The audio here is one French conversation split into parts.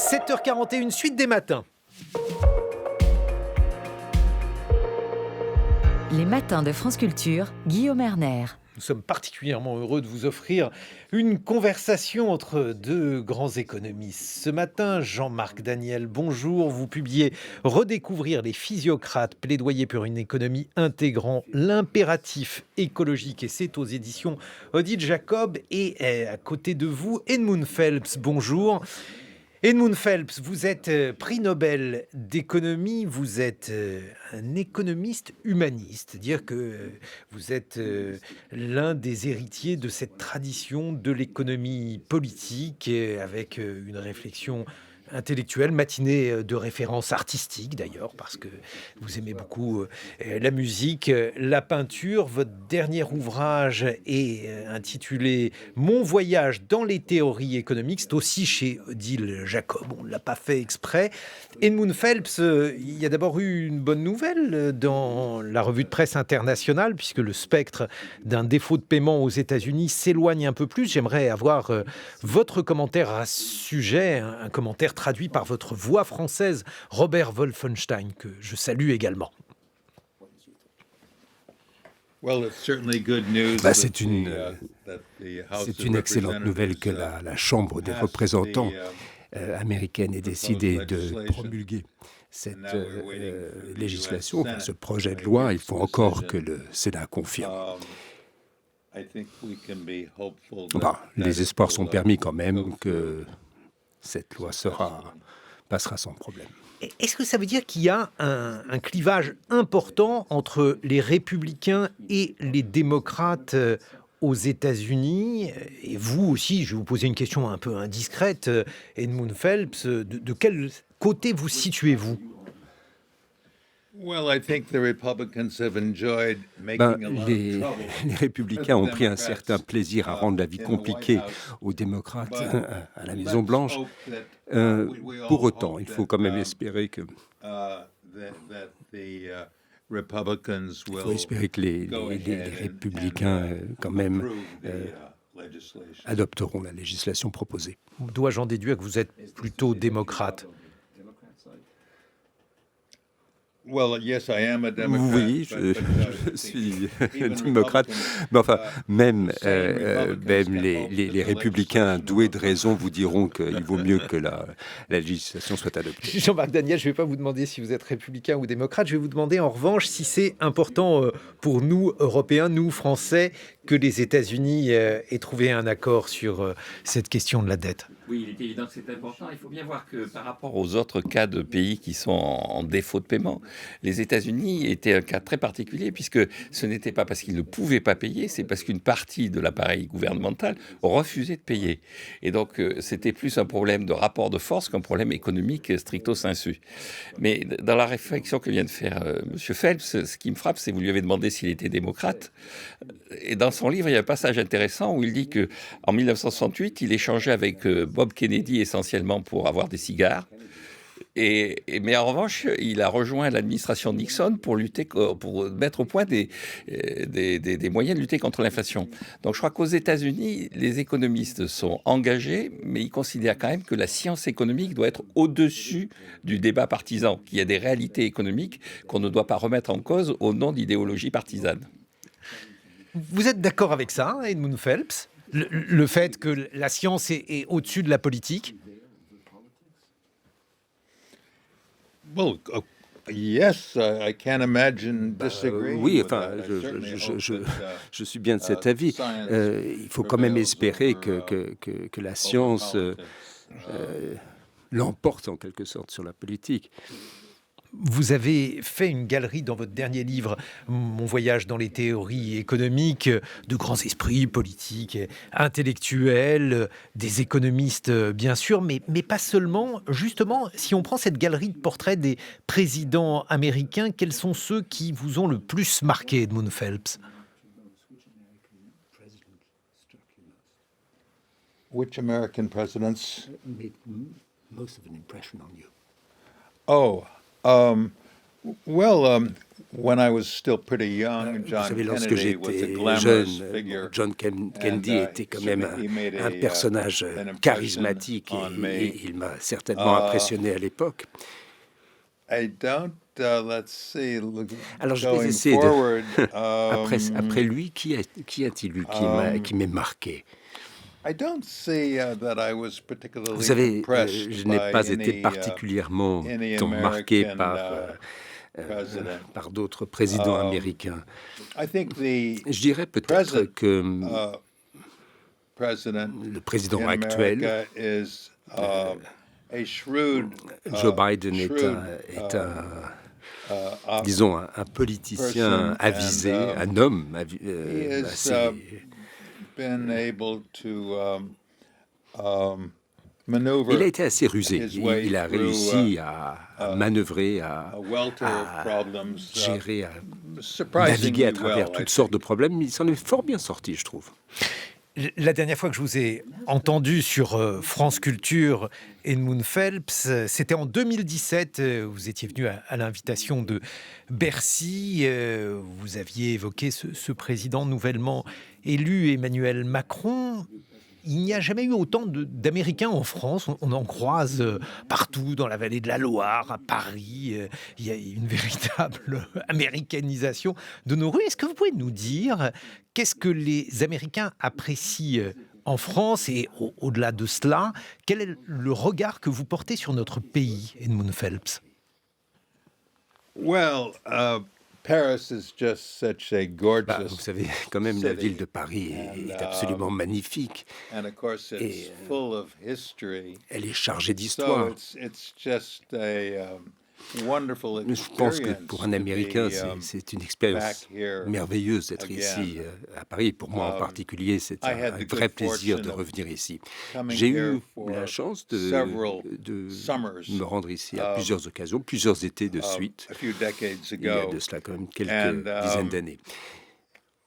7h41, suite des matins. Les matins de France Culture, Guillaume Erner. Nous sommes particulièrement heureux de vous offrir une conversation entre deux grands économistes. Ce matin, Jean-Marc Daniel, bonjour. Vous publiez Redécouvrir les physiocrates, plaidoyer pour une économie intégrant l'impératif écologique. Et c'est aux éditions Odile Jacob. Et à côté de vous, Edmund Phelps, bonjour. Edmund Phelps, vous êtes prix Nobel d'économie, vous êtes un économiste humaniste, c'est-à-dire que vous êtes l'un des héritiers de cette tradition de l'économie politique avec une réflexion intellectuelle, matinée de références artistiques d'ailleurs, parce que vous aimez beaucoup la musique, la peinture. Votre dernier ouvrage est intitulé « Mon voyage dans les théories économiques ». C'est aussi chez Odile Jacob, on ne l'a pas fait exprès. Edmund Phelps, il y a d'abord eu une bonne nouvelle dans la revue de presse internationale, puisque le spectre d'un défaut de paiement aux États-Unis s'éloigne un peu plus. J'aimerais avoir votre commentaire à ce sujet, un commentaire traduit par votre voix française, Robert Wolfenstein, que je salue également. C'est une excellente nouvelle que la Chambre des représentants américaine ait décidé de promulguer cette législation, ce projet de loi. Il faut encore que le Sénat confirme. Les espoirs sont permis quand même que cette loi passera sans problème. Est-ce que ça veut dire qu'il y a un clivage important entre les républicains et les démocrates aux États-Unis? Et vous aussi, je vais vous poser une question un peu indiscrète, Edmund Phelps, de quel côté vous situez-vous? Les républicains ont pris un certain plaisir à rendre la vie compliquée aux démocrates à la Maison-Blanche. Pour autant, il faut quand même espérer que... les républicains, quand même, adopteront la législation proposée. Dois-je en déduire que vous êtes plutôt démocrate? Oui, je suis démocrate, mais enfin, même les républicains doués de raison vous diront qu'il vaut mieux que la législation soit adoptée. Jean-Marc Daniel, je ne vais pas vous demander si vous êtes républicain ou démocrate, je vais vous demander en revanche si c'est important pour nous, Européens, nous, Français, que les États-Unis aient trouvé un accord sur cette question de la dette. Oui, il est évident que c'est important. Il faut bien voir que par rapport aux autres cas de pays qui sont en défaut de paiement, les États-Unis étaient un cas très particulier puisque ce n'était pas parce qu'ils ne pouvaient pas payer, c'est parce qu'une partie de l'appareil gouvernemental refusait de payer. Et donc, c'était plus un problème de rapport de force qu'un problème économique stricto sensu. Mais dans la réflexion que vient de faire M. Phelps, ce qui me frappe, c'est que vous lui avez demandé s'il était démocrate. Et dans son livre, il y a un passage intéressant où il dit qu'en 1968, il échangeait avec Bob Kennedy essentiellement pour avoir des cigares. Mais en revanche, il a rejoint l'administration Nixon pour mettre au point des moyens de lutter contre l'inflation. Donc je crois qu'aux États-Unis, les économistes sont engagés, mais ils considèrent quand même que la science économique doit être au-dessus du débat partisan, qu'il y a des réalités économiques qu'on ne doit pas remettre en cause au nom d'idéologies partisanes. Vous êtes d'accord avec ça, Edmund Phelps? Le fait que la science est au-dessus de la politique? Oui, enfin, je suis bien de cet avis. Il faut quand même espérer que la science l'emporte en quelque sorte sur la politique. Vous avez fait une galerie dans votre dernier livre, Mon voyage dans les théories économiques, de grands esprits politiques, intellectuels, des économistes bien sûr, mais pas seulement. Justement, si on prend cette galerie de portraits des présidents américains, quels sont ceux qui vous ont le plus marqué, Edmund Phelps? Which American presidents Made most of an impression on you? When I was still pretty young, Vous John savez, lorsque Kennedy was a j'étais glamorous jeune, figure. Kennedy était quand même un personnage charismatique et il m'a certainement impressionné à l'époque. Let's see. Alors je vais Going essayer forward, après lui, qui a-t-il eu qui m'est marqué? I don't see that I was particularly Vous savez, impressed je n'ai by pas été any, particulièrement any marqué American, president. par d'autres présidents américains. I think the Je dirais peut-être present, que president le président in actuel, America is a shrewd, Joe Biden, disons, un politicien person avisé, and, un homme he has assez... been able to Il a maneuver été assez rusé. his way Il a through, réussi à manœuvrer, a welter of problems, gérer, à surprisingly naviguer à travers well, I toutes think. sortes de problèmes. Il s'en est fort bien sorti, je trouve. La dernière fois que je vous ai entendu sur France Culture, Edmund Phelps, c'était en 2017. Vous étiez venu à l'invitation de Bercy. Vous aviez évoqué ce président nouvellement élu, Emmanuel Macron. Il n'y a jamais eu autant d'Américains en France. On en croise partout, dans la vallée de la Loire, à Paris. Il y a une véritable américanisation de nos rues. Est-ce que vous pouvez nous dire qu'est-ce que les Américains apprécient en France et au-delà de cela, quel est le regard que vous portez sur notre pays, Edmund Phelps? Well, Paris is just such a gorgeous, Vous savez, quand même, la ville de Paris And, est absolument magnifique. and of course it's full of history. Elle est chargée So d'histoire. it's just a wonderful Mais je pense que experience pour un to Américain, be, c'est une expérience back here merveilleuse d'être again. ici à Paris. Pour moi en particulier, c'est I had un the vrai good plaisir fortune de of revenir ici. coming J'ai here eu for la chance several de summers, me rendre ici à plusieurs occasions, plusieurs étés de suite, a few decades il y a ago, de cela quand même quelques And, dizaines d'années.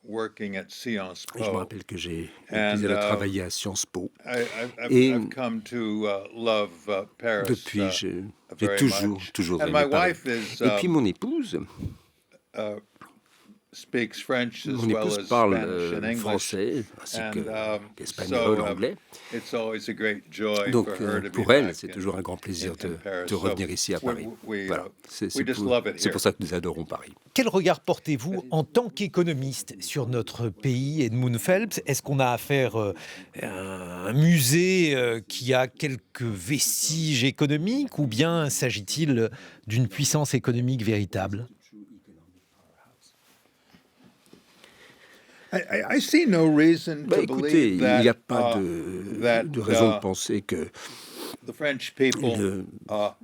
working at Sciences Et je me Po. rappelle que j'ai eu le And, plaisir de travailler à Sciences Po. I've come to love Paris Depuis, j'ai very toujours much. And aimé my Paris. wife is, Et puis mon épouse speaks French as Mon well épouse as parle Spanish and English. français, ainsi que And l'espagnol, l'anglais. it's always a great joy Donc, for her to be pour elle, back c'est in- toujours un grand plaisir in Paris. de revenir So ici à Paris. Voilà. C'est we just love it pour here. ça que nous adorons Paris. Quel regard portez-vous en tant qu'économiste sur notre pays, Edmund Phelps? Est-ce qu'on a affaire à un musée qui a quelques vestiges économiques ou bien s'agit-il d'une puissance économique véritable? I see no reason to Écoutez, il believe that, n'y a pas that, de raison de penser que the French people le- are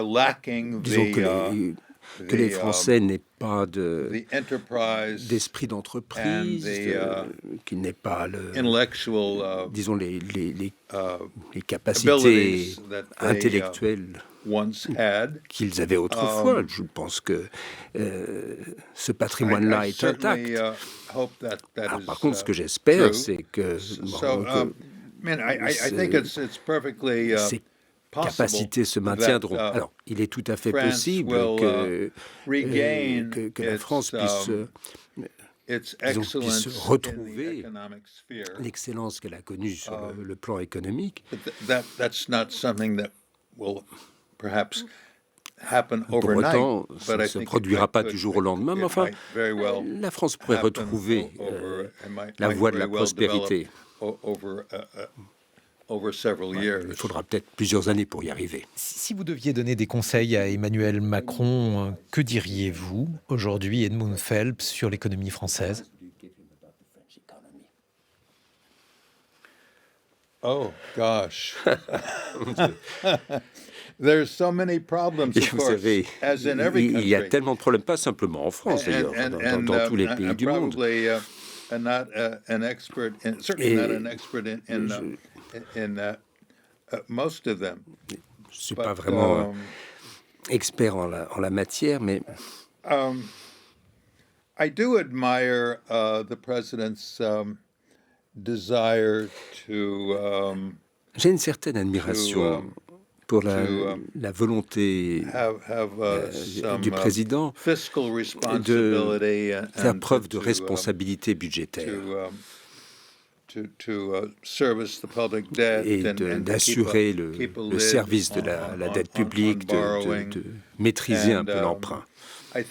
lacking disons que les Français n'aient pas the enterprise, d'esprit d'entreprise, and qu'ils n'aient pas intellectual disons les capacités abilities that they intellectuelles once had. qu'ils avaient autrefois. Je pense que ce patrimoine-là I est intact. certainly hope that Alors, is, par contre, ce que j'espère, true. c'est que, So, man, I c'est- think it's perfectly ces possible capacités se maintiendront. that, Alors, il est tout à fait France possible will, que, regain que la its, France puisse its disons, excellence puisse in the retrouver economic sphere. l'excellence qu'elle a connue sur le plan économique. But that's not something that will perhaps happen Pour overnight. autant, but ça I ne se think produira it pas could- du jour au lendemain, mais it enfin, might very well la France pourrait happen retrouver la might voie de very la well develop prospérité. Over several years. Il faudra peut-être plusieurs années pour y arriver. Si vous deviez donner des conseils à Emmanuel Macron, que diriez-vous aujourd'hui, Edmund Phelps, sur l'économie française? Oh gosh. There's so many problems, Et of vous course, savez, as in every il y a country. tellement de problèmes, pas simplement en France d'ailleurs, dans tous les pays du monde. Probably not an expert, certainly not Et an expert in most of them. Je ne suis But, pas vraiment expert en la matière, mais I do admire the president's desire to j'ai une certaine admiration pour la volonté du président de faire preuve de responsabilité budgétaire et d'assurer le service de la dette publique, de maîtriser un peu l'emprunt. Là,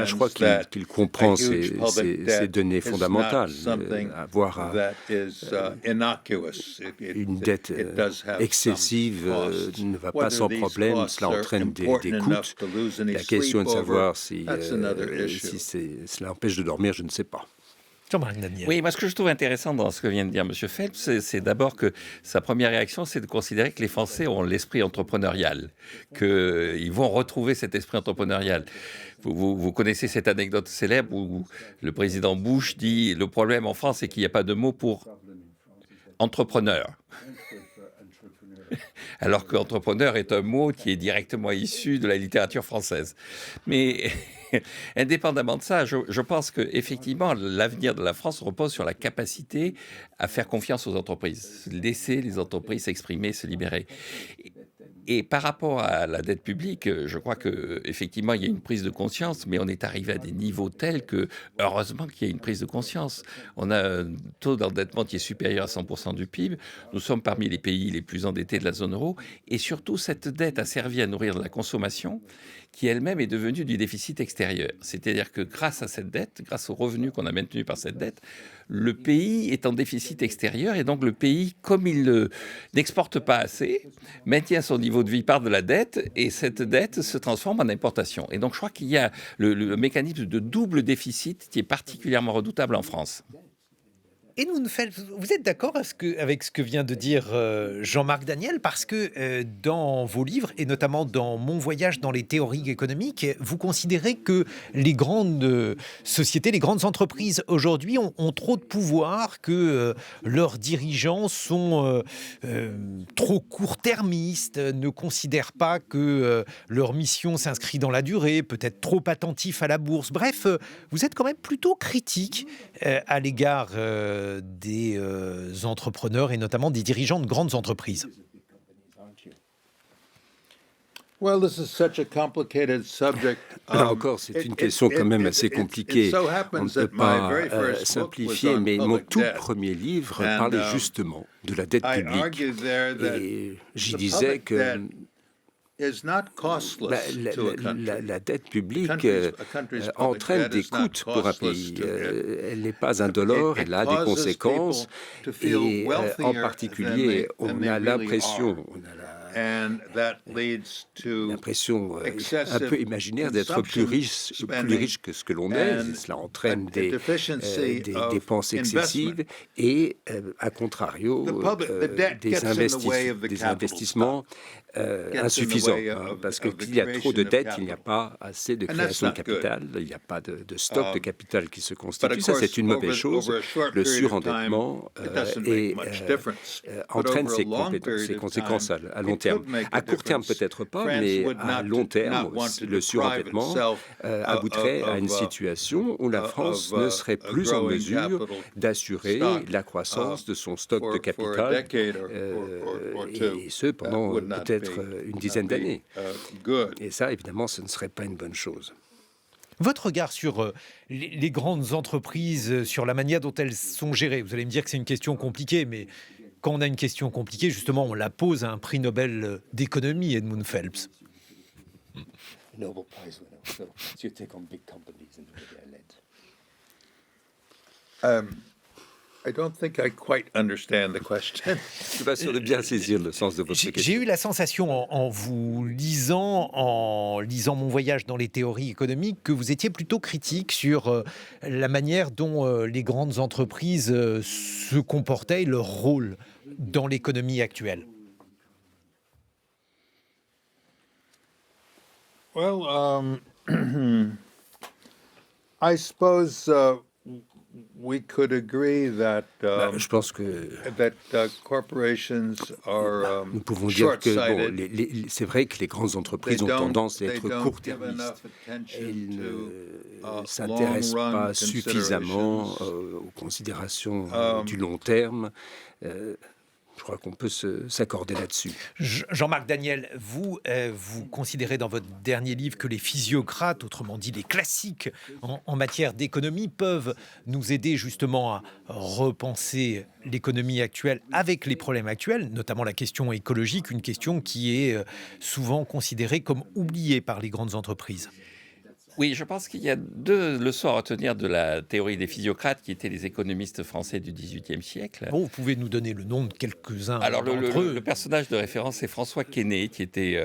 je crois qu'il comprend ces données fondamentales. Avoir une dette excessive ne va pas sans problème, cela entraîne des coûts. La question est de savoir si cela empêche de dormir, je ne sais pas. Oui, moi, ce que je trouve intéressant dans ce que vient de dire M. Phelps, c'est d'abord que sa première réaction, c'est de considérer que les Français ont l'esprit entrepreneurial, qu'ils vont retrouver cet esprit entrepreneurial. Vous connaissez cette anecdote célèbre où le président Bush dit « Le problème en France, c'est qu'il n'y a pas de mot pour entrepreneur ». Alors qu'entrepreneur est un mot qui est directement issu de la littérature française. Mais indépendamment de ça, je pense qu'effectivement, l'avenir de la France repose sur la capacité à faire confiance aux entreprises, laisser les entreprises s'exprimer, se libérer. Et par rapport à la dette publique, je crois qu'effectivement, il y a une prise de conscience, mais on est arrivé à des niveaux tels que, heureusement qu'il y a une prise de conscience. On a un taux d'endettement qui est supérieur à 100% du PIB. Nous sommes parmi les pays les plus endettés de la zone euro. Et surtout, cette dette a servi à nourrir de la consommation qui elle-même est devenue du déficit extérieur. C'est-à-dire que grâce à cette dette, grâce aux revenus qu'on a maintenus par cette dette, le pays est en déficit extérieur et donc le pays, comme il n'exporte pas assez, maintient son niveau de vie par de la dette et cette dette se transforme en importation. Et donc je crois qu'il y a le mécanisme de double déficit qui est particulièrement redoutable en France. Edmund Phelps, vous êtes d'accord avec ce que vient de dire Jean-Marc Daniel, parce que dans vos livres, et notamment dans Mon voyage dans les théories économiques, vous considérez que les grandes sociétés, les grandes entreprises aujourd'hui ont trop de pouvoir, que leurs dirigeants sont trop court-termistes, ne considèrent pas que leur mission s'inscrit dans la durée, peut-être trop attentifs à la bourse. Bref, vous êtes quand même plutôt critique à l'égard des entrepreneurs et notamment des dirigeants de grandes entreprises. Well, this is such a complicated subject. Là encore, c'est une question quand même assez compliquée. On ne peut pas simplifier, mais mon tout premier livre parlait justement de la dette publique. Et j'y disais que la dette publique entraîne des coûts pour un pays. Elle n'est pas indolore, elle a des conséquences. Et en particulier, on a l'impression un peu imaginaire d'être plus riche que ce que l'on est. Cela entraîne des dépenses excessives et, à contrario, des investissements insuffisants. Parce qu'il y a trop de dettes, il n'y a pas assez de création de capital, il n'y a pas de stock de capital qui se constitue. Ça, c'est une mauvaise chose. Le surendettement entraîne ses conséquences à long terme. À court terme, peut-être pas, mais à long terme, le surendettement aboutirait à une situation où la France ne serait plus en mesure d'assurer la croissance de son stock de capital, et ce, pendant peut-être une dizaine d'années. Et ça, évidemment, ce ne serait pas une bonne chose. Votre regard sur les grandes entreprises, sur la manière dont elles sont gérées, vous allez me dire que c'est une question compliquée, mais quand on a une question compliquée, justement, on la pose à un prix Nobel d'économie, Edmund Phelps. Nobel Prize winner. So you take on big companies and I don't think I quite understand the question. Je suis pas sûr de bien saisir le sens de votre question. J'ai eu la sensation en vous lisant, Mon voyage dans les théories économiques, que vous étiez plutôt critique sur la manière dont les grandes entreprises se comportaient et leur rôle dans l'économie actuelle. Well, I suppose we could agree that je pense que corporations are nous pouvons dire que c'est vrai que les grandes entreprises ont tendance à être court-termistes. Elles ne s'intéressent pas suffisamment aux considérations du long terme. Je crois qu'on peut s'accorder là-dessus. Jean-Marc Daniel, vous considérez dans votre dernier livre que les physiocrates, autrement dit les classiques en matière d'économie, peuvent nous aider justement à repenser l'économie actuelle avec les problèmes actuels, notamment la question écologique, une question qui est souvent considérée comme oubliée par les grandes entreprises. Oui, je pense qu'il y a deux leçons à retenir de la théorie des physiocrates, qui étaient les économistes français du XVIIIe siècle. Bon, vous pouvez nous donner le nom de quelques-uns Alors, d'entre eux. le personnage de référence, c'est François Quesnay, qui était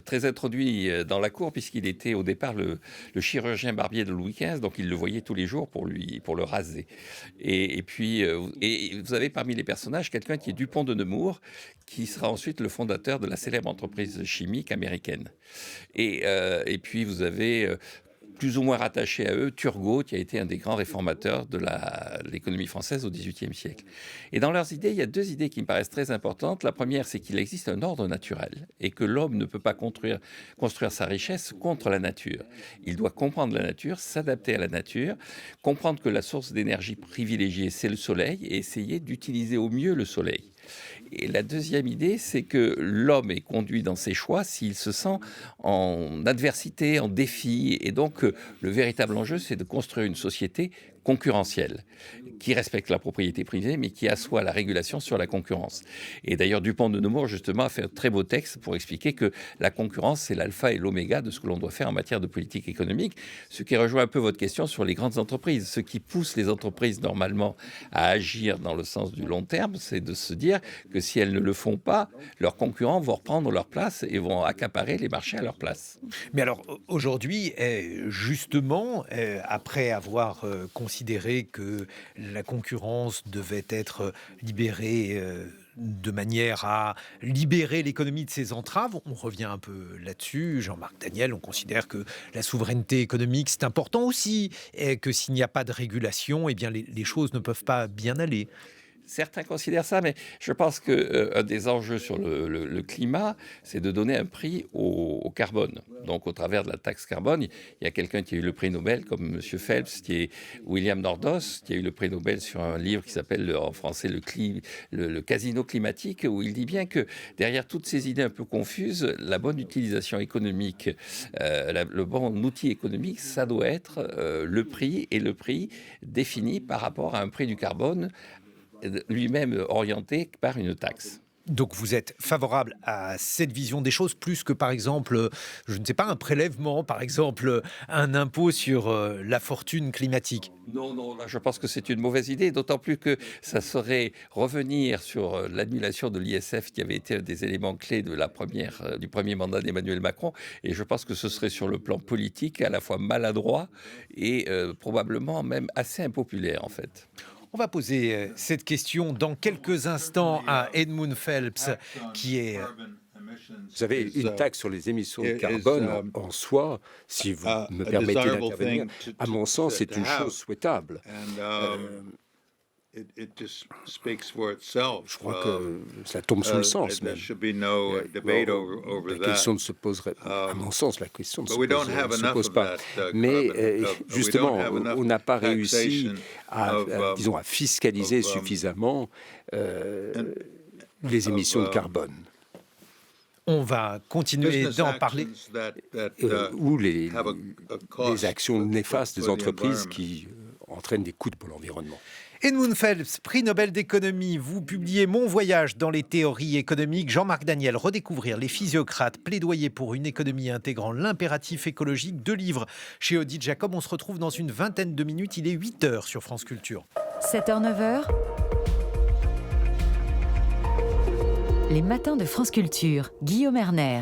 très introduit dans la cour, puisqu'il était au départ le chirurgien barbier de Louis XV, donc il le voyait tous les jours pour le raser. Et puis, vous avez parmi les personnages quelqu'un qui est Dupont de Nemours, qui sera ensuite le fondateur de la célèbre entreprise chimique américaine. Et puis, vous avez plus ou moins rattaché à eux Turgot, qui a été un des grands réformateurs de l'économie française au XVIIIe siècle. Et dans leurs idées, il y a deux idées qui me paraissent très importantes. La première, c'est qu'il existe un ordre naturel et que l'homme ne peut pas construire sa richesse contre la nature. Il doit comprendre la nature, s'adapter à la nature, comprendre que la source d'énergie privilégiée, c'est le soleil, et essayer d'utiliser au mieux le soleil. Et la deuxième idée, c'est que l'homme est conduit dans ses choix s'il se sent en adversité, en défi. Et donc, le véritable enjeu, c'est de construire une société concurrentielle, qui respecte la propriété privée, mais qui assoit la régulation sur la concurrence. Et d'ailleurs, Dupont de Nemours, justement, a fait un très beau texte pour expliquer que la concurrence, c'est l'alpha et l'oméga de ce que l'on doit faire en matière de politique économique, ce qui rejoint un peu votre question sur les grandes entreprises. Ce qui pousse les entreprises, normalement, à agir dans le sens du long terme, c'est de se dire que si elles ne le font pas, leurs concurrents vont reprendre leur place et vont accaparer les marchés à leur place. Mais alors, aujourd'hui, justement, après avoir considéré que la concurrence devait être libérée de manière à libérer l'économie de ses entraves, on revient un peu là-dessus. Jean-Marc Daniel, on considère que la souveraineté économique, c'est important aussi, et que s'il n'y a pas de régulation, eh bien les choses ne peuvent pas bien aller. Certains considèrent ça, mais je pense qu'un des enjeux sur le climat, c'est de donner un prix au carbone. Donc, au travers de la taxe carbone, il y a quelqu'un qui a eu le prix Nobel, comme M. Phelps, qui est William Nordos, qui a eu le prix Nobel sur un livre qui s'appelle en français le casino climatique, où il dit bien que derrière toutes ces idées un peu confuses, la bonne utilisation économique, le bon outil économique, ça doit être le prix, et le prix défini par rapport à un prix du carbone, lui-même orienté par une taxe. Donc vous êtes favorable à cette vision des choses plus que par exemple, je ne sais pas, un prélèvement, par exemple un impôt sur la fortune climatique? Non, là je pense que c'est une mauvaise idée, d'autant plus que ça serait revenir sur l'annulation de l'ISF qui avait été un des éléments clés de du premier mandat d'Emmanuel Macron, et je pense que ce serait sur le plan politique à la fois maladroit et probablement même assez impopulaire en fait. On va poser cette question dans quelques instants à Edmund Phelps, qui est... Vous avez une taxe sur les émissions de carbone en soi, si vous me permettez d'intervenir. À mon sens, c'est une chose souhaitable. Je crois que ça tombe sous le sens même. La question ne se poserait, à mon sens, la question ne se pose pas. Mais justement, on n'a pas réussi à fiscaliser suffisamment les émissions de carbone. On va continuer d'en parler. Ou les actions néfastes des entreprises qui entraînent des coûts pour l'environnement. Edmund Phelps, prix Nobel d'économie, vous publiez Mon voyage dans les théories économiques. Jean-Marc Daniel, redécouvrir les physiocrates, plaidoyer pour une économie intégrant l'impératif écologique. 2 livres chez Odile Jacob. On se retrouve dans une vingtaine de minutes. Il est 8h sur France Culture. 7h, 9h. Les matins de France Culture. Guillaume Erner.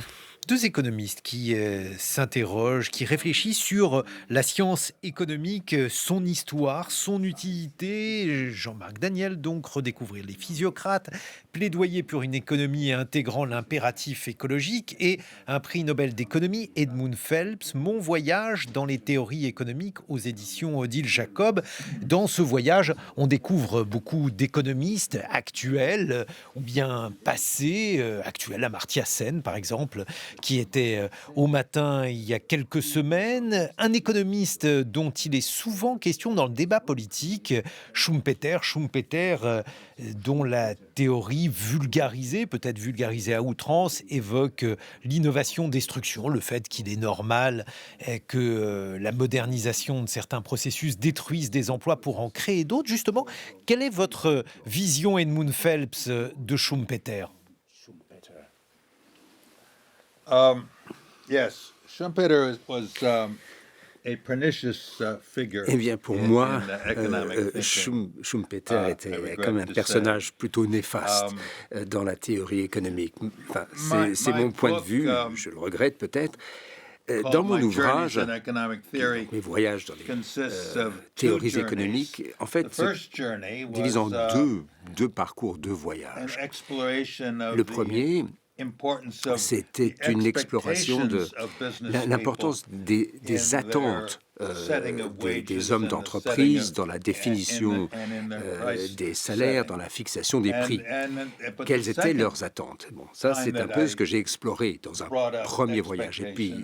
2 économistes qui s'interrogent, qui réfléchissent sur la science économique, son histoire, son utilité. Jean-Marc Daniel, donc, redécouvrir les physiocrates, plaidoyer pour une économie intégrant l'impératif écologique, et un prix Nobel d'économie, Edmund Phelps, Mon voyage dans les théories économiques aux éditions Odile Jacob. Dans ce voyage, on découvre beaucoup d'économistes actuels ou bien passés, actuels, Amartya Sen par exemple, qui était au matin il y a quelques semaines. Un économiste dont il est souvent question dans le débat politique, Schumpeter, dont la théorie vulgarisée, peut-être vulgarisée à outrance, évoque l'innovation-destruction, le fait qu'il est normal que la modernisation de certains processus détruise des emplois pour en créer d'autres. Justement, quelle est votre vision, Edmund Phelps, de Schumpeter? Yes, Schumpeter was a pernicious figure. Eh bien, pour moi, economic thinking. Schumpeter I était regret comme un to personnage plutôt néfaste dans la théorie économique. Enfin, c'est my mon point de book, vue, je le regrette peut-être. Dans mon My ouvrage, Journeys in Economic Theory mes voyages dans les consists of two théories journeys. économiques, en fait, The first journey divisent en was deux parcours, deux an voyages. exploration of Le the premier, importance of c'était the une exploration de expectations of business l'importance people des in attentes their setting of wages des hommes and the d'entreprise, setting dans la définition and in their price des salaires, setting. dans la fixation des prix. But Quelles the étaient second leurs attentes? Bon, ça, c'est un peu ce que j'ai exploré dans un brought up premier voyage. Et puis,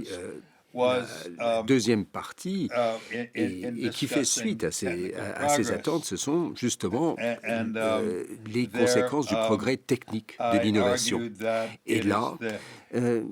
was, la deuxième partie, in et qui fait discussing suite à ces progress. attentes, ce sont justement And, les conséquences du progrès technique, de I l'innovation. argued that Et it is là, the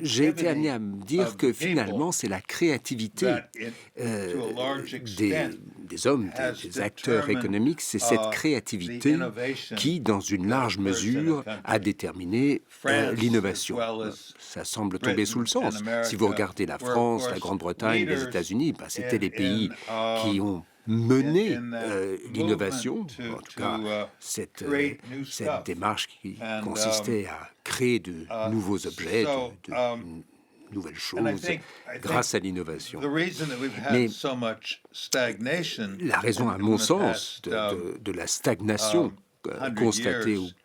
j'ai été amené à me dire of que the finalement, c'est la créativité that to a large extent des hommes, has des acteurs determined, économique, c'est cette the créativité innovation qui, dans une large that occurs in a mesure, country. a déterminé France, l'innovation. as well as Ça semble tomber sous le Britain sens. and America Si vous regardez la were, of France, la course, Grande-Bretagne, les leaders États-Unis, c'était in- les pays in, qui ont mené in that l'innovation, movement en tout cas to, cette create new cette stuff. démarche qui And, consistait à créer de nouveaux objets, so, de nouvelles and I choses think grâce à l'innovation. the reason that we've had Mais so much stagnation La raison, à in mon the sens, past, de la stagnation 100 constatée years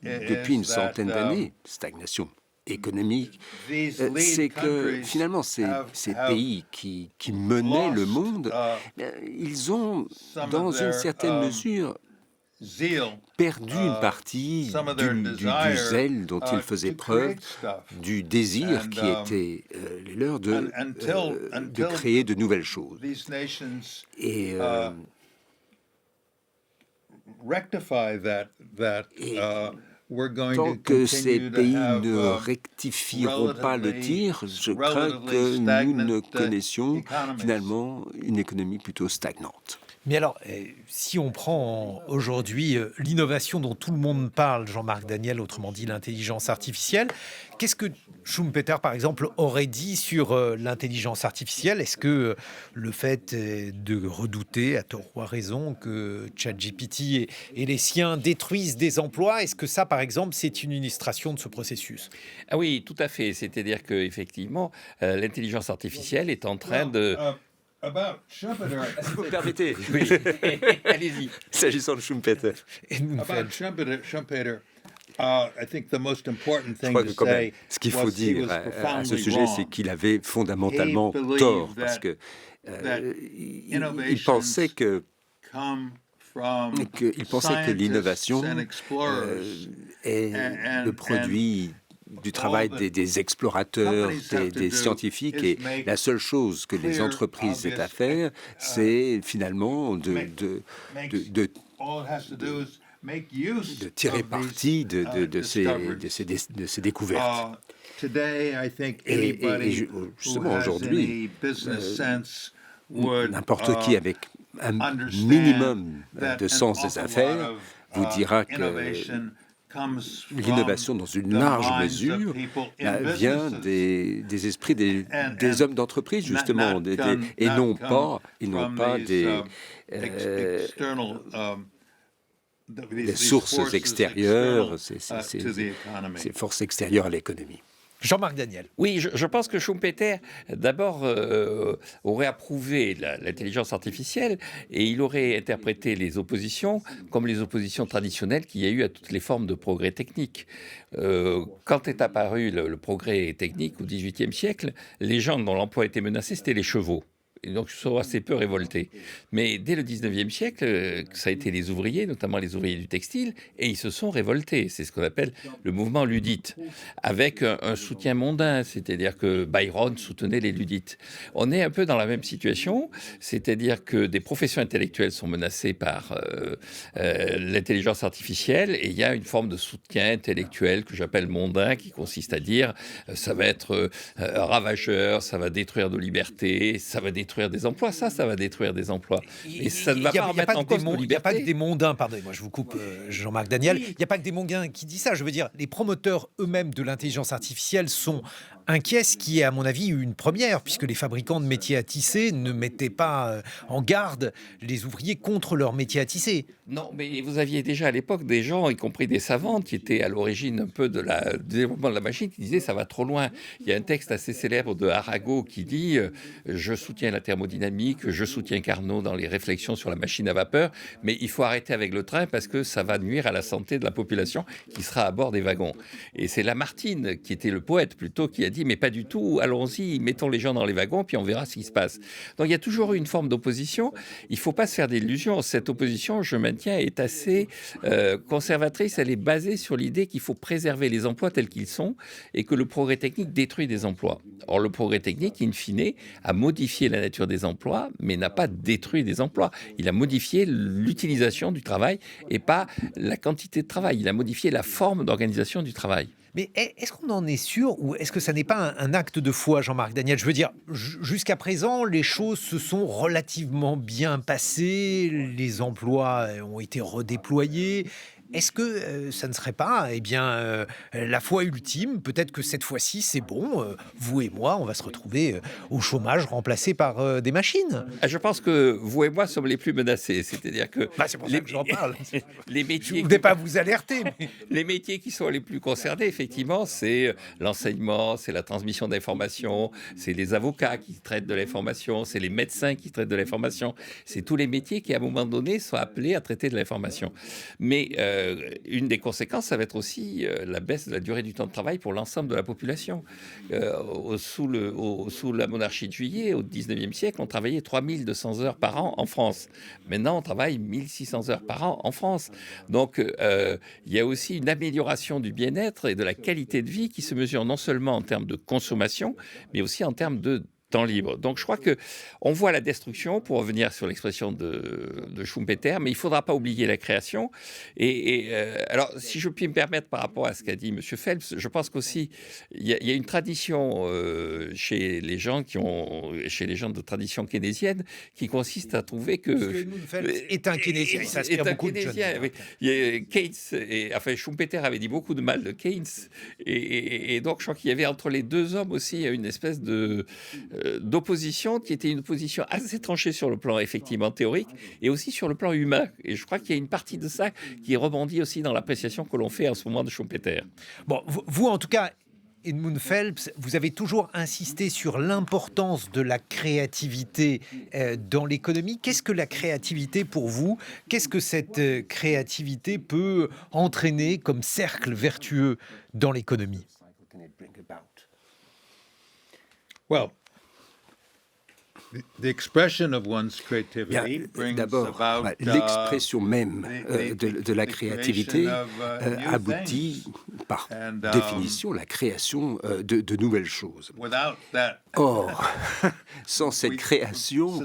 depuis une is centaine that, d'années, stagnation économique, these c'est lead que countries finalement ces have pays qui menaient le lost, monde, ils ont, some dans of une their, certaine mesure, zeal, perdu une partie some of their du desire, zèle dont ils faisaient to preuve, create stuff. du désir And, qui était les leurs de until créer de nouvelles choses. These nations Et rectify that Et we're going tant to que ces continue to pays have ne rectifieront pas le tir, je crains que nous ne connaissions economies. finalement une économie plutôt stagnante. Mais alors, si on prend aujourd'hui l'innovation dont tout le monde parle, Jean-Marc Daniel, autrement dit l'intelligence artificielle, qu'est-ce que Schumpeter, par exemple, aurait dit sur l'intelligence artificielle? Est-ce que le fait de redouter, à tort ou à raison, que ChatGPT et les siens détruisent des emplois, est-ce que ça, par exemple, c'est une illustration de ce processus? Ah oui, tout à fait. C'est-à-dire qu'effectivement, l'intelligence artificielle est en train de... About Schumpeter, Si vous me permettez, Oui, allez-y. s'agissant de Schumpeter, about Schumpeter, I think the most important je thing crois to que quand même, say ce qu'il faut was he dire was à ce profoundly sujet, wrong. c'est qu'il avait fondamentalement He believed tort, that- parce que that il pensait que come from qu'il pensait que scientists l'innovation and explorers. est and- le produit du travail des explorateurs, companies have to des do scientifiques, is et make la seule chose que les clear, entreprises aient à obvious, faire, c'est finalement de All it has to do is make use tirer of parti these, de discoveries. ces découvertes. Today, I think Et anybody justement, who has aujourd'hui, any business sense would, n'importe qui avec un understand minimum that de an sens des awful affaires lot of, vous dira que innovation comes from l'innovation, dans une the large minds of mesure, people in vient businesses. des esprits des And hommes d'entreprise, justement, et non pas des external, des sources extérieures, ces to the economy. forces extérieures à l'économie. Jean-Marc Daniel. Oui, je pense que Schumpeter, d'abord, aurait approuvé l'intelligence artificielle et il aurait interprété les oppositions comme les oppositions traditionnelles qu'il y a eu à toutes les formes de progrès technique. Quand est apparu le progrès technique au XVIIIe siècle, les gens dont l'emploi était menacé, c'était les chevaux. et donc se sont assez peu révoltés. Mais dès le 19e siècle, ça a été les ouvriers, notamment les ouvriers du textile, et ils se sont révoltés. C'est ce qu'on appelle le mouvement luddite, avec un soutien mondain, c'est-à-dire que Byron soutenait les luddites. On est un peu dans la même situation, c'est-à-dire que des professions intellectuelles sont menacées par l'intelligence artificielle, et il y a une forme de soutien intellectuel que j'appelle mondain, qui consiste à dire ça va être ravageur, ça va détruire nos libertés, ça va détruire des emplois, ça va détruire des emplois. Et ça ne va pas remettre en cause nos libertés. Il n'y a pas que des mondains, pardonnez-moi, je vous coupe, Jean-Marc Daniel, il n'y a pas que des mondains qui disent ça. Je veux dire, les promoteurs eux-mêmes de l'intelligence artificielle sont inquiets, ce qui est à mon avis une première, puisque les fabricants de métiers à tisser ne mettaient pas en garde les ouvriers contre leur métier à tisser. Non, mais vous aviez déjà à l'époque des gens, y compris des savantes, qui étaient à l'origine un peu du développement de la machine, qui disaient ça va trop loin. Il y a un texte assez célèbre de Arago qui dit je soutiens la thermodynamique, je soutiens Carnot dans les réflexions sur la machine à vapeur, mais il faut arrêter avec le train parce que ça va nuire à la santé de la population qui sera à bord des wagons. Et c'est Lamartine, qui était le poète plutôt, qui a dit mais pas du tout, allons-y, mettons les gens dans les wagons, puis on verra ce qui se passe. Donc il y a toujours eu une forme d'opposition. Il ne faut pas se faire d'illusions. Cette opposition, je maintiens, est assez conservatrice. Elle est basée sur l'idée qu'il faut préserver les emplois tels qu'ils sont et que le progrès technique détruit des emplois. Or, le progrès technique, in fine, a modifié la nature des emplois, mais n'a pas détruit des emplois. Il a modifié l'utilisation du travail et pas la quantité de travail. Il a modifié la forme d'organisation du travail. Mais est-ce qu'on en est sûr ou est-ce que ça n'est pas un acte de foi, Jean-Marc Daniel? Je veux dire, jusqu'à présent, les choses se sont relativement bien passées, les emplois ont été redéployés. Est-ce que ça ne serait pas la foi ultime? Peut-être que cette fois-ci, c'est bon, vous et moi, on va se retrouver au chômage remplacés par des machines. Je pense que vous et moi sommes les plus menacés. C'est-à-dire que C'est pour ça que j'en parle. Les métiers Je ne voulais pas vous alerter. Mais... Les métiers qui sont les plus concernés, effectivement, c'est l'enseignement, c'est la transmission d'informations, c'est les avocats qui traitent de l'information, c'est les médecins qui traitent de l'information. C'est tous les métiers qui, à un moment donné, sont appelés à traiter de l'information. Mais une des conséquences, ça va être aussi la baisse de la durée du temps de travail pour l'ensemble de la population. Sous la monarchie de Juillet, au 19e siècle, on travaillait 3200 heures par an en France. Maintenant, on travaille 1600 heures par an en France. Donc, il y a aussi une amélioration du bien-être et de la qualité de vie qui se mesure non seulement en termes de consommation, mais aussi en termes de temps libre. Donc je crois qu'on voit la destruction, pour revenir sur l'expression de Schumpeter, mais il ne faudra pas oublier la création. Alors, si je puis me permettre par rapport à ce qu'a dit M. Phelps, je pense qu'aussi, il y a une tradition chez les gens de tradition keynésienne qui consiste à trouver que... Parce que Edmund Phelps est un keynésien, ça inspire beaucoup de jeunes. Keynes, Schumpeter avait dit beaucoup de mal de Keynes, et donc je crois qu'il y avait entre les deux hommes aussi une espèce d'opposition qui était une opposition assez tranchée sur le plan effectivement théorique et aussi sur le plan humain. Et je crois qu'il y a une partie de ça qui rebondit aussi dans l'appréciation que l'on fait en ce moment de Schumpeter. Bon, vous en tout cas, Edmund Phelps, vous avez toujours insisté sur l'importance de la créativité dans l'économie. Qu'est-ce que la créativité pour vous? Qu'est-ce que cette créativité peut entraîner comme cercle vertueux dans l'économie? Well, the expression of one's creativity brings d'abord, about l'expression même de la créativité aboutit par définition la création de nouvelles choses. Or, sans cette création,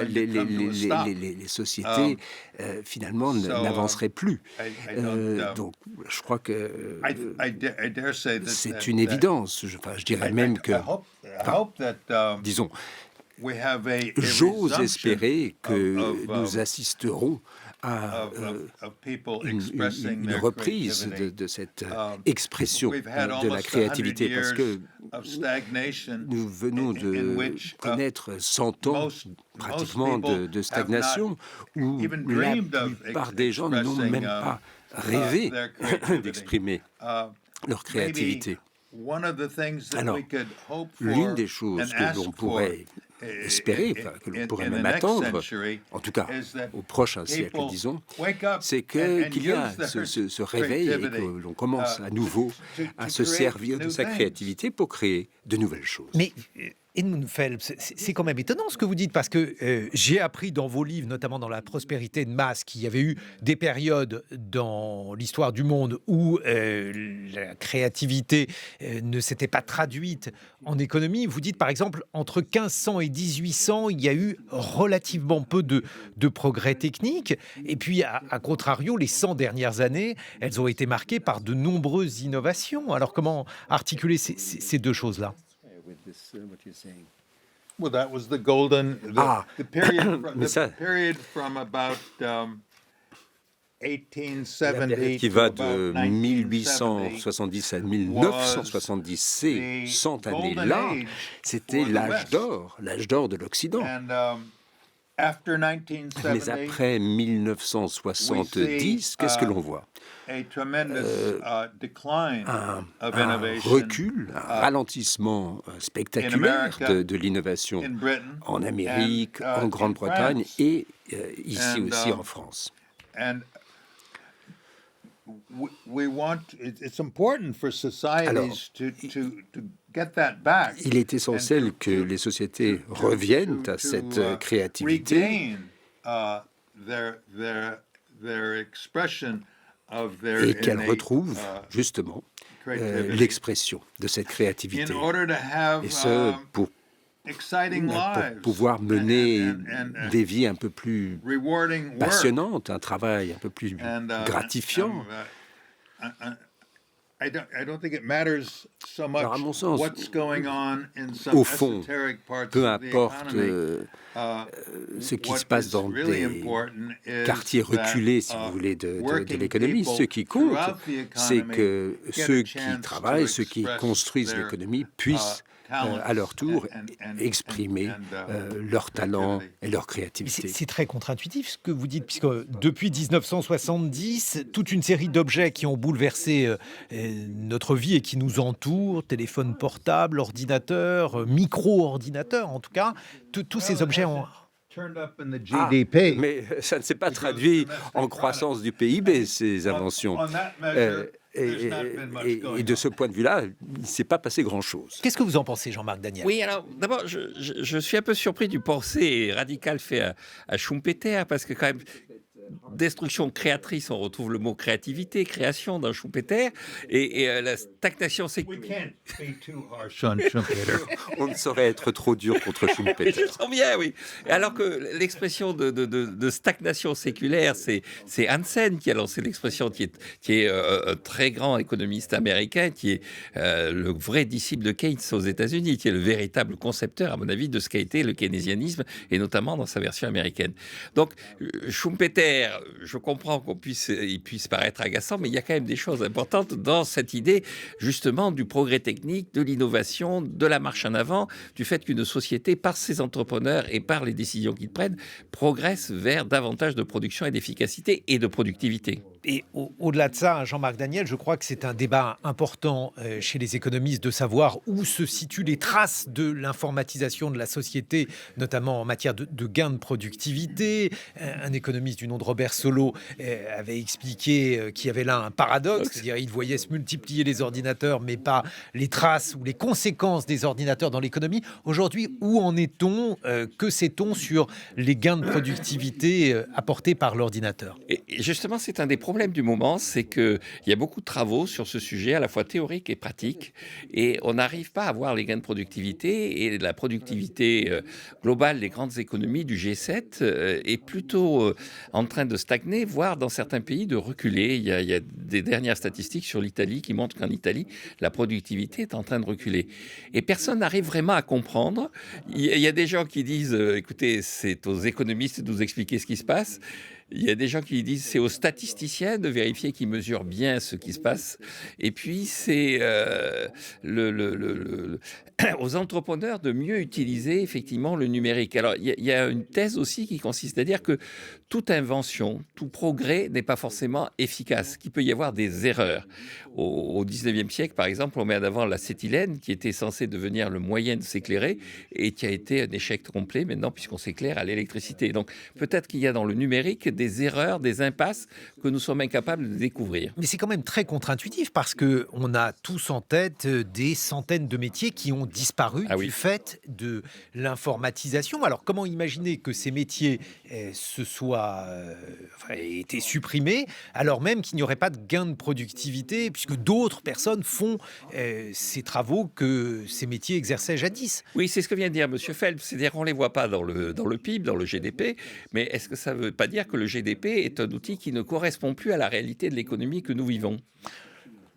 les sociétés finalement n'avanceraient plus. Donc, je crois que c'est une évidence. Je dirais même que, disons, j'ose espérer que nous assisterons à une reprise de cette expression de la créativité, parce que nous venons de connaître 100 ans pratiquement de stagnation, où la plupart des gens n'ont même pas rêvé d'exprimer leur créativité. Alors, l'une des choses que l'on pourrait espérer, que l'on pourrait même attendre, en tout cas au prochain siècle, disons, c'est qu'il y a ce réveil et que l'on commence à nouveau à se servir de sa créativité pour créer de nouvelles choses. Mais Edmund Phelps, c'est quand même étonnant ce que vous dites, parce que j'ai appris dans vos livres, notamment dans La prospérité de masse, qu'il y avait eu des périodes dans l'histoire du monde où la créativité ne s'était pas traduite en économie. Vous dites par exemple, entre 1500 et 1800, il y a eu relativement peu de progrès techniques. Et puis, à contrario, les 100 dernières années, elles ont été marquées par de nombreuses innovations. Alors comment articuler ces deux choses-là? Well, that was the golden the period Mais ça, period from about la 1870 période qui to va about de 1970 1870 à 1970, ces 100 années-là, c'était l'âge d'or de l'Occident. and after Mais 1970 après 1970, qu'est-ce que l'on voit? a tremendous decline of Un innovation recul, un ralentissement spectaculaire de l'innovation in Britain en Amérique, and, en in Grande-Bretagne France. et ici And, aussi en France. And we want it's important for societies to get that back. Il est and essentiel que les sociétés reviennent à cette créativité regain their expression of their et qu'elles innate, retrouvent justement creativity. l'expression de cette In créativité. order to have Et ce, pour exciting lives pouvoir mener and des vies un peu plus rewarding work. passionnantes, un travail un peu plus And, gratifiant. I don't think it matters so much Alors, à mon sens, what's going on in some au fond, esoteric parts peu of the importe economy. ce qui What se passe is dans really des important is quartiers reculés, si that, vous voulez, de working l'économie. people Ce qui compte, throughout the c'est economy que get a ceux qui chance travaillent, to ceux qui express construisent their, l'économie puissent talents à leur tour and exprimer leur talent et leur créativité. C'est très contre-intuitif ce que vous dites, puisque depuis 1970, toute une série d'objets qui ont bouleversé notre vie et qui nous entourent, téléphone portable, ordinateur, micro-ordinateur en tout cas, tous ces objets ont... turned up in the Ah, GDP. mais ça ne s'est pas traduit en croissance du PIB, ces inventions. On that measure, Et, there's not been much et going de on. ce point de vue-là, il ne s'est pas passé grand-chose. Qu'est-ce que vous en pensez, Jean-Marc Daniel? Oui, alors d'abord, je suis un peu surpris du pensée radical fait à Schumpeter, parce que quand même, destruction créatrice, on retrouve le mot créativité, création dans Schumpeter, et la stagnation, c'est... We can't be too harsh on Schumpeter. On ne saurait être trop dur contre Schumpeter. Je sens bien, oui. Alors que l'expression de stagnation séculaire, c'est Hansen qui a lancé l'expression, qui est un très grand économiste américain, qui est le vrai disciple de Keynes aux États-Unis, qui est le véritable concepteur, à mon avis, de ce qu'a été le keynésianisme, et notamment dans sa version américaine. Donc, Schumpeter, je comprends il puisse paraître agaçant, mais il y a quand même des choses importantes dans cette idée, justement, du progrès technique, de l'innovation, de la marche en avant, du fait qu'une société, par ses entrepreneurs et par les décisions qu'ils prennent, progresse vers davantage de production et d'efficacité et de productivité. Et au-delà de ça, Jean-Marc Daniel, je crois que c'est un débat important chez les économistes de savoir où se situent les traces de l'informatisation de la société, notamment en matière de gains de productivité. Un économiste du nom de Robert Solow avait expliqué qu'il y avait là un paradoxe, c'est-à-dire il voyait se multiplier les ordinateurs, mais pas les traces ou les conséquences des ordinateurs dans l'économie. Aujourd'hui, où en est-on? Que sait-on sur les gains de productivité apportés par l'ordinateur? Et justement, c'est un des problèmes du moment, c'est qu'il y a beaucoup de travaux sur ce sujet, à la fois théoriques et pratiques, et on n'arrive pas à voir les gains de productivité, et la productivité globale des grandes économies du G7 est plutôt en train de stagner, voire dans certains pays de reculer. Il y a des dernières statistiques sur l'Italie qui montrent qu'en Italie, la productivité est en train de reculer. Et personne n'arrive vraiment à comprendre. Il y a des gens qui disent, écoutez, c'est aux économistes de nous expliquer ce qui se passe. Il y a des gens qui disent c'est aux statisticiens de vérifier qu'ils mesurent bien ce qui se passe. Et puis, c'est aux entrepreneurs de mieux utiliser effectivement le numérique. Alors, il y a une thèse aussi qui consiste à dire que toute invention, tout progrès n'est pas forcément efficace, qu'il peut y avoir avoir des erreurs. Au 19e siècle, par exemple, on met en avant l'acétylène, qui était censé devenir le moyen de s'éclairer et qui a été un échec complet maintenant, puisqu'on s'éclaire à l'électricité. Donc peut-être qu'il y a dans le numérique des erreurs, des impasses que nous sommes incapables de découvrir. Mais c'est quand même très contre-intuitif parce qu'on a tous en tête des centaines de métiers qui ont disparu du fait de l'informatisation. Alors comment imaginer que ces métiers aient été supprimés alors même qu'il n'y aurait pas de gain de productivité puisque d'autres personnes font ces travaux que ces métiers exerçaient jadis? Oui, c'est ce que vient de dire M. Phelps. C'est-à-dire qu'on ne les voit pas dans le PIB, dans le GDP, mais est-ce que ça ne veut pas dire que le GDP est un outil qui ne correspond plus à la réalité de l'économie que nous vivons?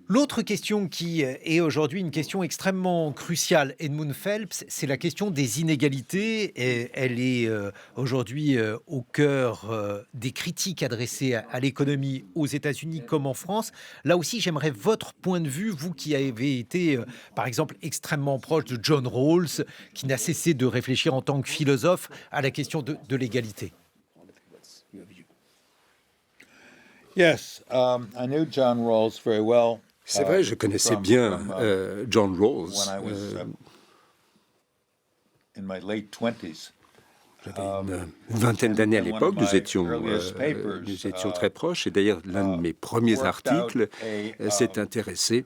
L'autre question qui est aujourd'hui une question extrêmement cruciale, Edmund Phelps, c'est la question des inégalités. Et elle est aujourd'hui au cœur des critiques adressées à l'économie aux États-Unis comme en France. Là aussi, j'aimerais votre point de vue, vous qui avez été, par exemple, extrêmement proche de John Rawls, qui n'a cessé de réfléchir en tant que philosophe à la question de l'égalité. Yes, I knew John Rawls very well. C'est vrai, je connaissais bien John Rawls. J'avais une vingtaine d'années à l'époque, nous étions très proches. Et d'ailleurs, l'un de mes premiers articles s'est intéressé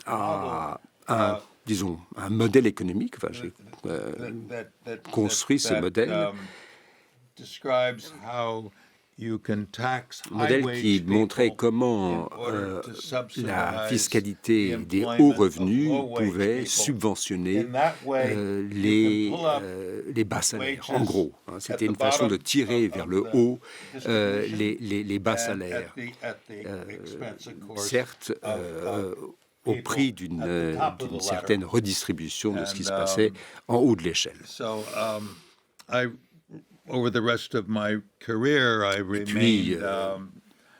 à un modèle économique. Enfin, j'ai construit ce modèle. Modèle qui montrait comment la fiscalité des hauts revenus pouvait subventionner les bas salaires. En gros, c'était une façon de tirer vers le haut les bas salaires. Certes, au prix d'une certaine redistribution de ce qui se passait en haut de l'échelle. Et puis,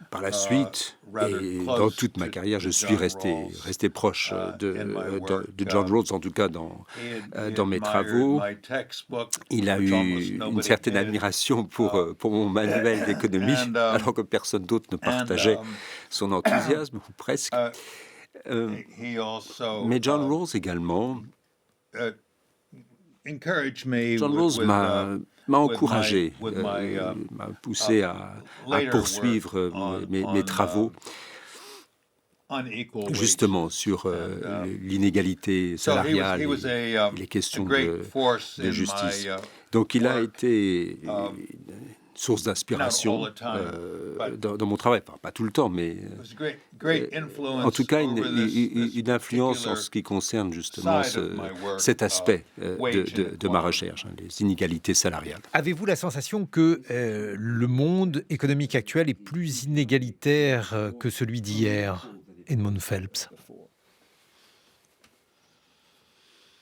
par la suite, et dans toute ma carrière, je suis resté proche de John Rawls, en tout cas dans mes travaux. Il a eu une certaine admiration pour mon manuel d'économie, alors que personne d'autre ne partageait son enthousiasme, ou presque. Mais John Rawls également. John Rawls m'a encouragé, m'a poussé à poursuivre mes travaux justement sur l'inégalité salariale et les questions de justice. Donc il a été source d'inspiration dans mon travail. Enfin, pas tout le temps, mais en tout cas une influence en ce qui concerne justement cet aspect de ma recherche, les inégalités salariales. Avez-vous la sensation que le monde économique actuel est plus inégalitaire que celui d'hier, Edmund Phelps?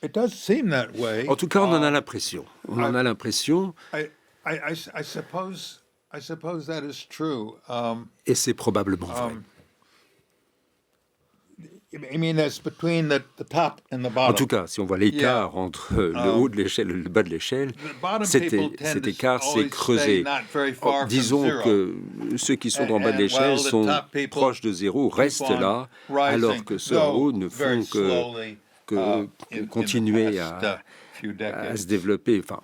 En tout cas, on en a l'impression. Et c'est probablement vrai. En tout cas, si on voit l'écart entre le haut de l'échelle et le bas de l'échelle, cet écart s'est creusé. Disons que ceux qui sont en bas de l'échelle sont proches de zéro, restent là, alors que ceux en haut ne font que continuer à se développer, enfin,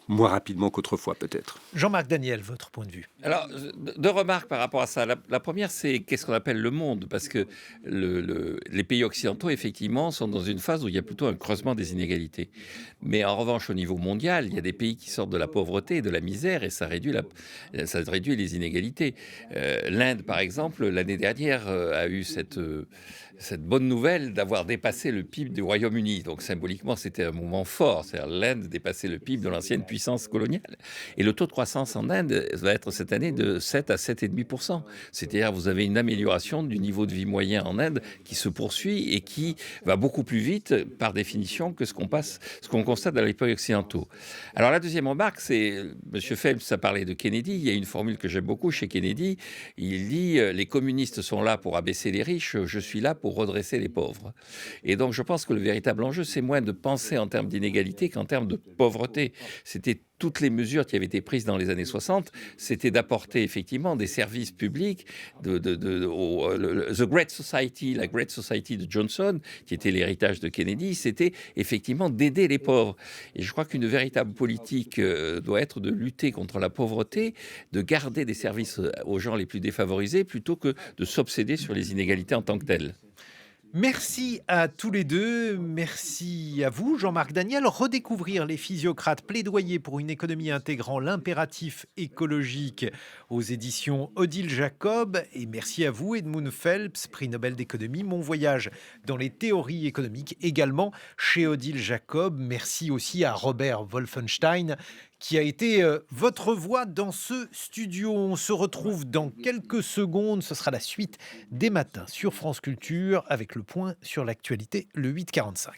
moins rapidement qu'autrefois peut-être. Jean-Marc Daniel, votre point de vue? Alors, deux remarques par rapport à ça. La première, c'est qu'est-ce qu'on appelle le monde? Parce que les pays occidentaux, effectivement, sont dans une phase où il y a plutôt un creusement des inégalités. Mais en revanche, au niveau mondial, il y a des pays qui sortent de la pauvreté et de la misère et ça réduit les inégalités. L'Inde, par exemple, l'année dernière, a eu cette bonne nouvelle d'avoir dépassé le PIB du Royaume-Uni. Donc symboliquement, c'était un moment fort. C'est-à-dire l'Inde dépassait le PIB de l'ancienne puissance coloniale. Et le taux de croissance en Inde va être cette année de 7 à 7,5%. C'est-à-dire vous avez une amélioration du niveau de vie moyen en Inde qui se poursuit et qui va beaucoup plus vite, par définition, que ce qu'on constate dans les pays occidentaux. Alors la deuxième remarque, c'est, M. Phelps a parlé de Kennedy. Il y a une formule que j'aime beaucoup chez Kennedy. Il dit, les communistes sont là pour abaisser les riches, je suis là pour redresser les pauvres. Et donc je pense que le véritable enjeu, c'est moins de penser en termes d'inégalité qu'en termes de pauvreté. c'était toutes les mesures qui avaient été prises dans les années 60, c'était d'apporter effectivement des services publics, The Great Society, la Great Society de Johnson, qui était l'héritage de Kennedy, c'était effectivement d'aider les pauvres. Et je crois qu'une véritable politique doit être de lutter contre la pauvreté, de garder des services aux gens les plus défavorisés, plutôt que de s'obséder sur les inégalités en tant que telles. Merci à tous les deux. Merci à vous, Jean-Marc Daniel. Redécouvrir les physiocrates, plaidoyer pour une économie intégrant l'impératif écologique aux éditions Odile Jacob. Et merci à vous, Edmund Phelps, prix Nobel d'économie. Mon voyage dans les théories économiques, également chez Odile Jacob. Merci aussi à Robert Wolfenstein, qui a été votre voix dans ce studio. On se retrouve dans quelques secondes. Ce sera la suite des matins sur France Culture avec le point sur l'actualité, le 8h45.